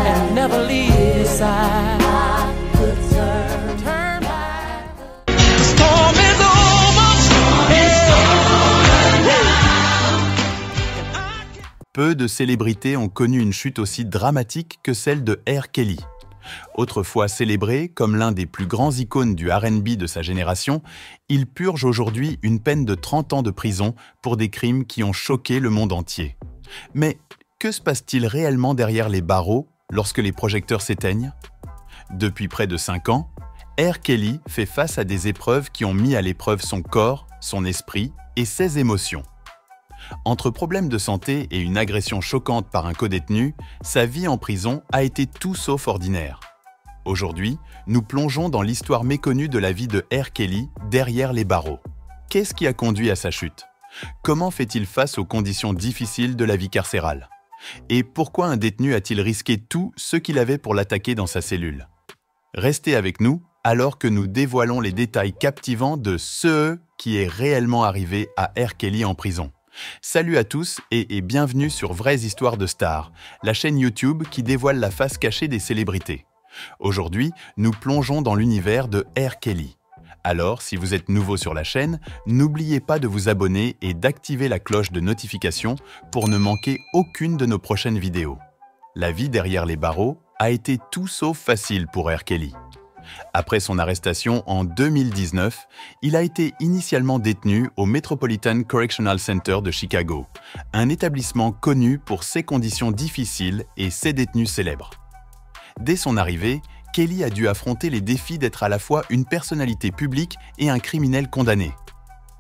and never leave his side. I could turn back. The storm is over. Peu de célébrités ont connu une chute aussi dramatique que celle de R. Kelly. Autrefois célébré comme l'un des plus grands icônes du R&B de sa génération, il purge aujourd'hui une peine de 30 ans de prison pour des crimes qui ont choqué le monde entier. Mais que se passe-t-il réellement derrière les barreaux lorsque les projecteurs s'éteignent? Depuis près de 5 ans, R. Kelly fait face à des épreuves qui ont mis à l'épreuve son corps, son esprit et ses émotions. Entre problèmes de santé et une agression choquante par un codétenu, sa vie en prison a été tout sauf ordinaire. Aujourd'hui, nous plongeons dans l'histoire méconnue de la vie de R. Kelly derrière les barreaux. Qu'est-ce qui a conduit à sa chute? Comment fait-il face aux conditions difficiles de la vie carcérale? Et pourquoi un détenu a-t-il risqué tout ce qu'il avait pour l'attaquer dans sa cellule? Restez avec nous alors que nous dévoilons les détails captivants de ce qui est réellement arrivé à R. Kelly en prison. Salut à tous et bienvenue sur Vraies Histoires de Stars, la chaîne YouTube qui dévoile la face cachée des célébrités. Aujourd'hui, nous plongeons dans l'univers de R. Kelly. Alors, si vous êtes nouveau sur la chaîne, n'oubliez pas de vous abonner et d'activer la cloche de notification pour ne manquer aucune de nos prochaines vidéos. La vie derrière les barreaux a été tout sauf facile pour R. Kelly. Après son arrestation en 2019, il a été initialement détenu au Metropolitan Correctional Center de Chicago, un établissement connu pour ses conditions difficiles et ses détenus célèbres. Dès son arrivée, Kelly a dû affronter les défis d'être à la fois une personnalité publique et un criminel condamné.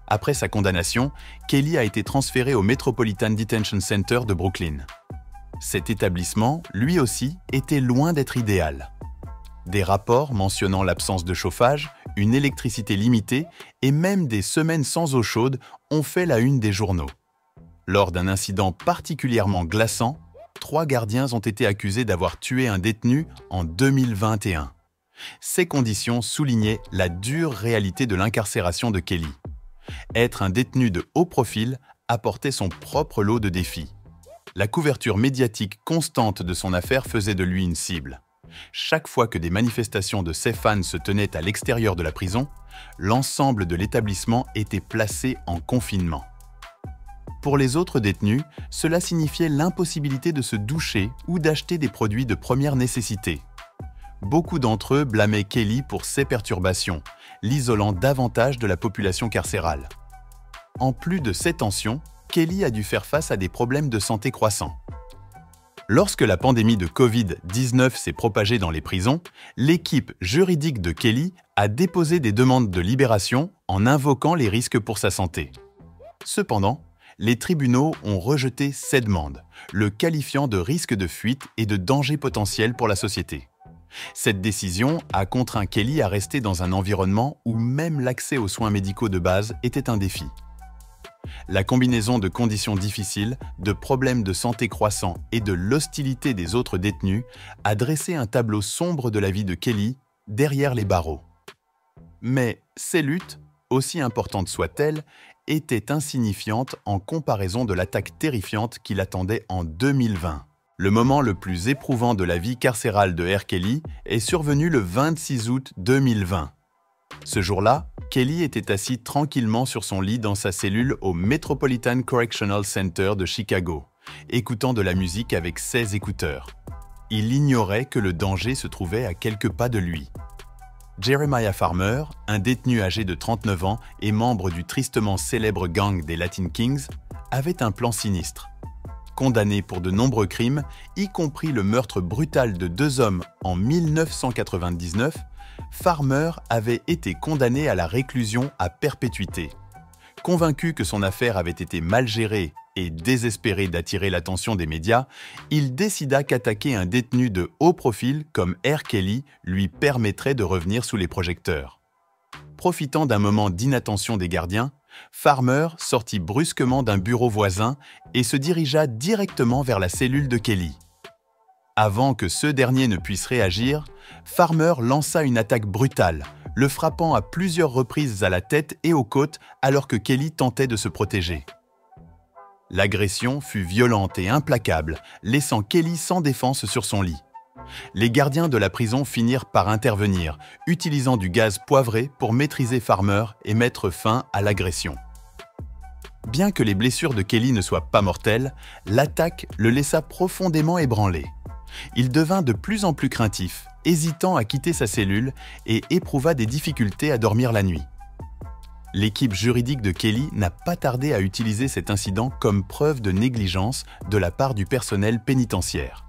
Après sa condamnation, Kelly a été transféré au Metropolitan Detention Center de Brooklyn. Cet établissement, lui aussi, était loin d'être idéal. Des rapports mentionnant l'absence de chauffage, une électricité limitée et même des semaines sans eau chaude ont fait la une des journaux. Lors d'un incident particulièrement glaçant, 3 gardiens ont été accusés d'avoir tué un détenu en 2021. Ces conditions soulignaient la dure réalité de l'incarcération de Kelly. Être un détenu de haut profil apportait son propre lot de défis. La couverture médiatique constante de son affaire faisait de lui une cible. Chaque fois que des manifestations de ses fans se tenaient à l'extérieur de la prison, l'ensemble de l'établissement était placé en confinement. Pour les autres détenus, cela signifiait l'impossibilité de se doucher ou d'acheter des produits de première nécessité. Beaucoup d'entre eux blâmaient Kelly pour ces perturbations, l'isolant davantage de la population carcérale. En plus de ces tensions, Kelly a dû faire face à des problèmes de santé croissants. Lorsque la pandémie de Covid-19 s'est propagée dans les prisons, l'équipe juridique de Kelly a déposé des demandes de libération en invoquant les risques pour sa santé. Cependant, les tribunaux ont rejeté ces demandes, le qualifiant de risque de fuite et de danger potentiel pour la société. Cette décision a contraint Kelly à rester dans un environnement où même l'accès aux soins médicaux de base était un défi. La combinaison de conditions difficiles, de problèmes de santé croissants et de l'hostilité des autres détenus a dressé un tableau sombre de la vie de Kelly derrière les barreaux. Mais ces luttes, aussi importantes soient-elles, étaient insignifiantes en comparaison de l'attaque terrifiante qui l'attendait en 2020. Le moment le plus éprouvant de la vie carcérale de R. Kelly est survenu le 26 août 2020. Ce jour-là, Kelly était assis tranquillement sur son lit dans sa cellule au Metropolitan Correctional Center de Chicago, écoutant de la musique avec ses écouteurs. Il ignorait que le danger se trouvait à quelques pas de lui. Jeremiah Farmer, un détenu âgé de 39 ans et membre du tristement célèbre gang des Latin Kings, avait un plan sinistre. Condamné pour de nombreux crimes, y compris le meurtre brutal de 2 hommes en 1999, Farmer avait été condamné à la réclusion à perpétuité. Convaincu que son affaire avait été mal gérée et désespéré d'attirer l'attention des médias, il décida qu'attaquer un détenu de haut profil comme R. Kelly lui permettrait de revenir sous les projecteurs. Profitant d'un moment d'inattention des gardiens, Farmer sortit brusquement d'un bureau voisin et se dirigea directement vers la cellule de Kelly. Avant que ce dernier ne puisse réagir, Farmer lança une attaque brutale, le frappant à plusieurs reprises à la tête et aux côtes alors que Kelly tentait de se protéger. L'agression fut violente et implacable, laissant Kelly sans défense sur son lit. Les gardiens de la prison finirent par intervenir, utilisant du gaz poivré pour maîtriser Farmer et mettre fin à l'agression. Bien que les blessures de Kelly ne soient pas mortelles, l'attaque le laissa profondément ébranlé. Il devint de plus en plus craintif, hésitant à quitter sa cellule et éprouva des difficultés à dormir la nuit. L'équipe juridique de Kelly n'a pas tardé à utiliser cet incident comme preuve de négligence de la part du personnel pénitentiaire.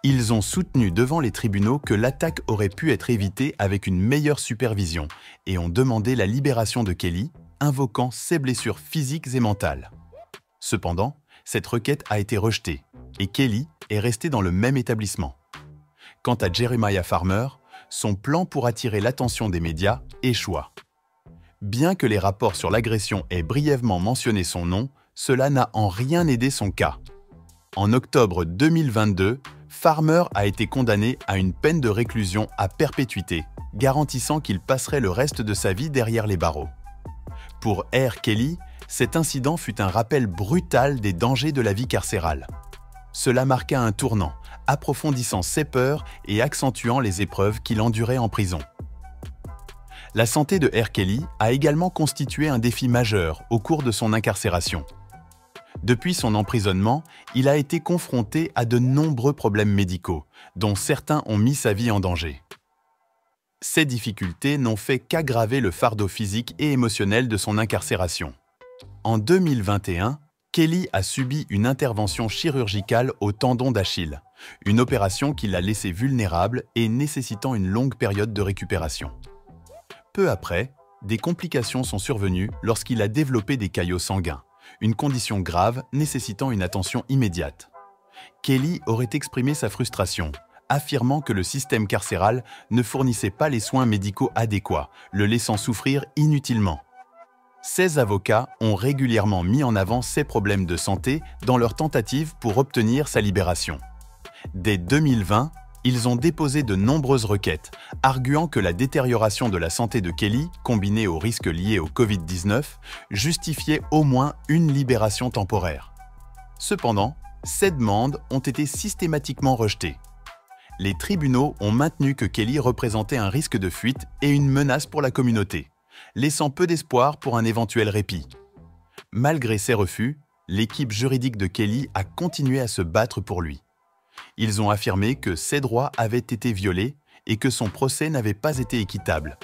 Ils ont soutenu devant les tribunaux que l'attaque aurait pu être évitée avec une meilleure supervision et ont demandé la libération de Kelly, invoquant ses blessures physiques et mentales. Cependant, cette requête a été rejetée et Kelly est resté dans le même établissement. Quant à Jeremiah Farmer, son plan pour attirer l'attention des médias échoua. Bien que les rapports sur l'agression aient brièvement mentionné son nom, cela n'a en rien aidé son cas. En octobre 2022, Farmer a été condamné à une peine de réclusion à perpétuité, garantissant qu'il passerait le reste de sa vie derrière les barreaux. Pour R. Kelly, cet incident fut un rappel brutal des dangers de la vie carcérale. Cela marqua un tournant, approfondissant ses peurs et accentuant les épreuves qu'il endurait en prison. La santé de R. Kelly a également constitué un défi majeur au cours de son incarcération. Depuis son emprisonnement, il a été confronté à de nombreux problèmes médicaux, dont certains ont mis sa vie en danger. Ces difficultés n'ont fait qu'aggraver le fardeau physique et émotionnel de son incarcération. En 2021, Kelly a subi une intervention chirurgicale au tendon d'Achille, une opération qui l'a laissé vulnérable et nécessitant une longue période de récupération. Peu après, des complications sont survenues lorsqu'il a développé des caillots sanguins, une condition grave nécessitant une attention immédiate. Kelly aurait exprimé sa frustration, affirmant que le système carcéral ne fournissait pas les soins médicaux adéquats, le laissant souffrir inutilement. Ses avocats ont régulièrement mis en avant ses problèmes de santé dans leur tentative pour obtenir sa libération. Dès 2020, ils ont déposé de nombreuses requêtes, arguant que la détérioration de la santé de Kelly, combinée aux risques liés au Covid-19, justifiait au moins une libération temporaire. Cependant, ces demandes ont été systématiquement rejetées. Les tribunaux ont maintenu que Kelly représentait un risque de fuite et une menace pour la communauté, laissant peu d'espoir pour un éventuel répit. Malgré ces refus, l'équipe juridique de Kelly a continué à se battre pour lui. Ils ont affirmé que ses droits avaient été violés et que son procès n'avait pas été équitable.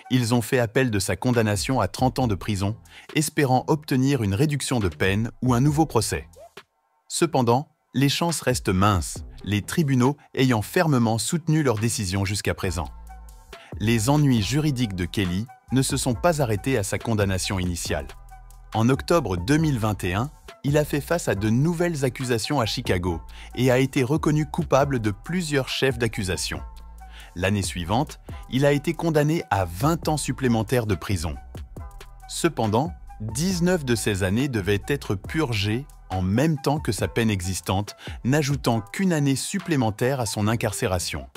Ils ont fait appel de sa condamnation à 30 ans de prison, espérant obtenir une réduction de peine ou un nouveau procès. Cependant, les chances restent minces, les tribunaux ayant fermement soutenu leur décision jusqu'à présent. Les ennuis juridiques de Kelly ne se sont pas arrêtés à sa condamnation initiale. En octobre 2021, il a fait face à de nouvelles accusations à Chicago et a été reconnu coupable de plusieurs chefs d'accusation. L'année suivante, il a été condamné à 20 ans supplémentaires de prison. Cependant, 19 de ces années devaient être purgées en même temps que sa peine existante, n'ajoutant qu'une année supplémentaire à son incarcération.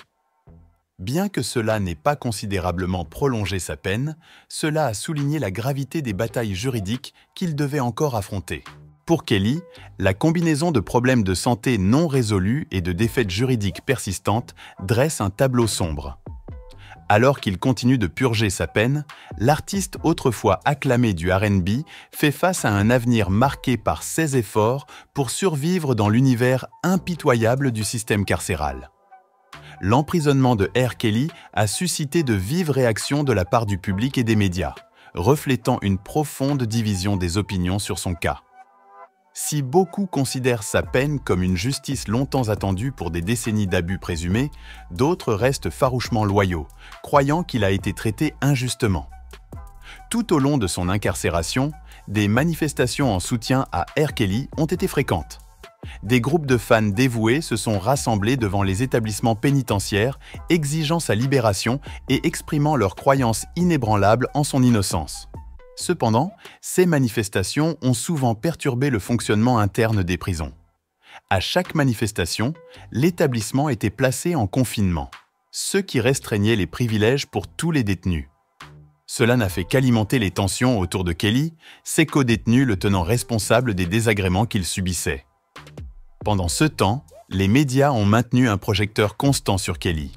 Bien que cela n'ait pas considérablement prolongé sa peine, cela a souligné la gravité des batailles juridiques qu'il devait encore affronter. Pour Kelly, la combinaison de problèmes de santé non résolus et de défaites juridiques persistantes dresse un tableau sombre. Alors qu'il continue de purger sa peine, l'artiste autrefois acclamé du R&B fait face à un avenir marqué par ses efforts pour survivre dans l'univers impitoyable du système carcéral. L'emprisonnement de R. Kelly a suscité de vives réactions de la part du public et des médias, reflétant une profonde division des opinions sur son cas. Si beaucoup considèrent sa peine comme une justice longtemps attendue pour des décennies d'abus présumés, d'autres restent farouchement loyaux, croyant qu'il a été traité injustement. Tout au long de son incarcération, des manifestations en soutien à R. Kelly ont été fréquentes. Des groupes de fans dévoués se sont rassemblés devant les établissements pénitentiaires, exigeant sa libération et exprimant leur croyance inébranlable en son innocence. Cependant, ces manifestations ont souvent perturbé le fonctionnement interne des prisons. À chaque manifestation, l'établissement était placé en confinement, ce qui restreignait les privilèges pour tous les détenus. Cela n'a fait qu'alimenter les tensions autour de Kelly, ses co-détenus le tenant responsable des désagréments qu'il subissait. Pendant ce temps, Les médias ont maintenu un projecteur constant sur Kelly.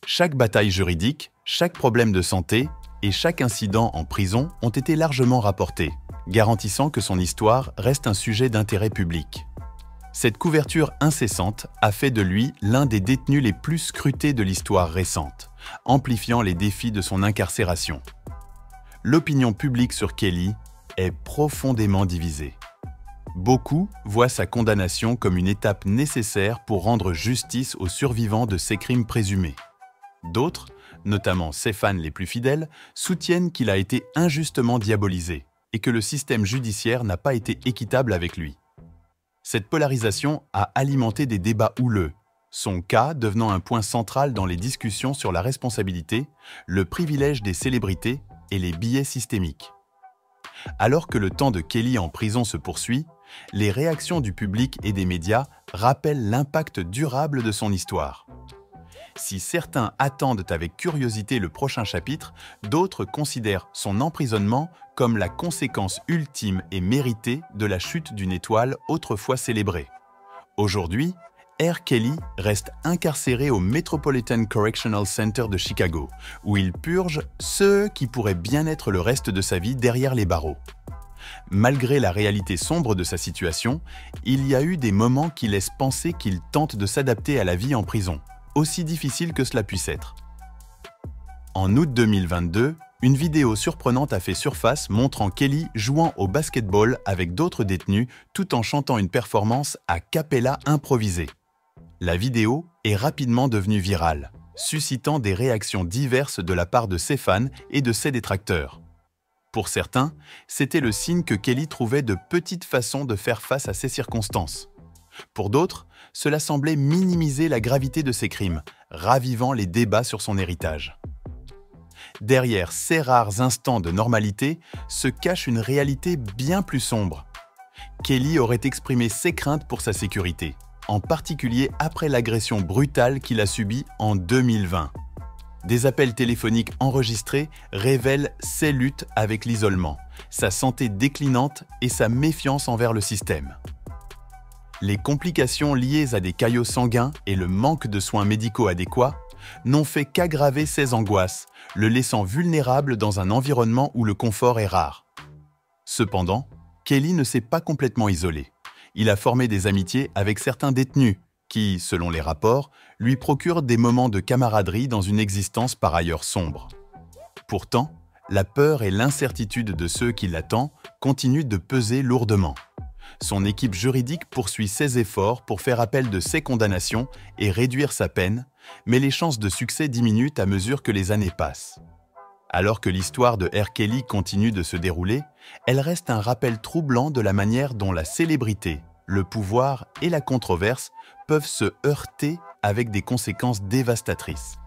Chaque bataille juridique, chaque problème de santé et chaque incident en prison ont été largement rapportés, garantissant que son histoire reste un sujet d'intérêt public. Cette couverture incessante a fait de lui l'un des détenus les plus scrutés de l'histoire récente, amplifiant les défis de son incarcération. L'opinion publique sur Kelly est profondément divisée. Beaucoup voient sa condamnation comme une étape nécessaire pour rendre justice aux survivants de ces crimes présumés. D'autres, notamment ses fans les plus fidèles, soutiennent qu'il a été injustement diabolisé et que le système judiciaire n'a pas été équitable avec lui. Cette polarisation a alimenté des débats houleux, son cas devenant un point central dans les discussions sur la responsabilité, le privilège des célébrités et les biais systémiques. Alors que le temps de Kelly en prison se poursuit, les réactions du public et des médias rappellent l'impact durable de son histoire. Si certains attendent avec curiosité le prochain chapitre, d'autres considèrent son emprisonnement comme la conséquence ultime et méritée de la chute d'une étoile autrefois célébrée. Aujourd'hui, R. Kelly reste incarcéré au Metropolitan Correctional Center de Chicago, où il purge ce qui pourrait bien être le reste de sa vie derrière les barreaux. Malgré la réalité sombre de sa situation, il y a eu des moments qui laissent penser qu'il tente de s'adapter à la vie en prison, aussi difficile que cela puisse être. En août 2022, une vidéo surprenante a fait surface montrant Kelly jouant au basketball avec d'autres détenus tout en chantant une performance a cappella improvisée. La vidéo est rapidement devenue virale, suscitant des réactions diverses de la part de ses fans et de ses détracteurs. Pour certains, c'était le signe que Kelly trouvait de petites façons de faire face à ces circonstances. Pour d'autres, cela semblait minimiser la gravité de ses crimes, ravivant les débats sur son héritage. Derrière ces rares instants de normalité se cache une réalité bien plus sombre. Kelly aurait exprimé ses craintes pour sa sécurité, en particulier après l'agression brutale qu'il a subie en 2020. Des appels téléphoniques enregistrés révèlent ses luttes avec l'isolement, sa santé déclinante et sa méfiance envers le système. Les complications liées à des caillots sanguins et le manque de soins médicaux adéquats n'ont fait qu'aggraver ses angoisses, le laissant vulnérable dans un environnement où le confort est rare. Cependant, Kelly ne s'est pas complètement isolé. Il a formé des amitiés avec certains détenus qui, selon les rapports, lui procurent des moments de camaraderie dans une existence par ailleurs sombre. Pourtant, la peur et l'incertitude de ceux qui l'attendent continuent de peser lourdement. Son équipe juridique poursuit ses efforts pour faire appel de ses condamnations et réduire sa peine, mais les chances de succès diminuent à mesure que les années passent. Alors que l'histoire de R. Kelly continue de se dérouler, elle reste un rappel troublant de la manière dont la célébrité, le pouvoir et la controverse peuvent se heurter avec des conséquences dévastatrices.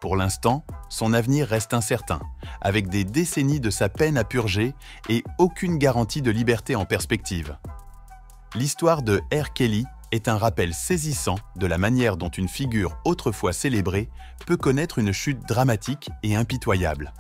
Pour l'instant, son avenir reste incertain, avec des décennies de sa peine à purger et aucune garantie de liberté en perspective. L'histoire de R. Kelly est un rappel saisissant de la manière dont une figure autrefois célébrée peut connaître une chute dramatique et impitoyable.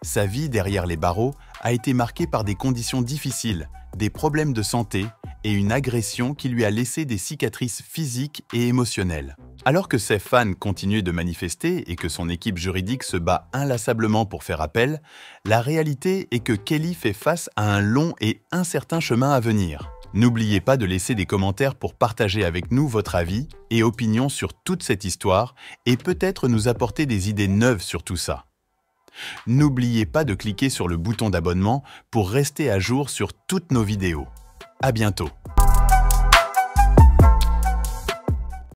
Sa vie derrière les barreaux a été marquée par des conditions difficiles, des problèmes de santé et une agression qui lui a laissé des cicatrices physiques et émotionnelles. Alors que ses fans continuent de manifester et que son équipe juridique se bat inlassablement pour faire appel, la réalité est que Kelly fait face à un long et incertain chemin à venir. N'oubliez pas de laisser des commentaires pour partager avec nous votre avis et opinion sur toute cette histoire et peut-être nous apporter des idées neuves sur tout ça. N'oubliez pas de cliquer sur le bouton d'abonnement pour rester à jour sur toutes nos vidéos. À bientôt.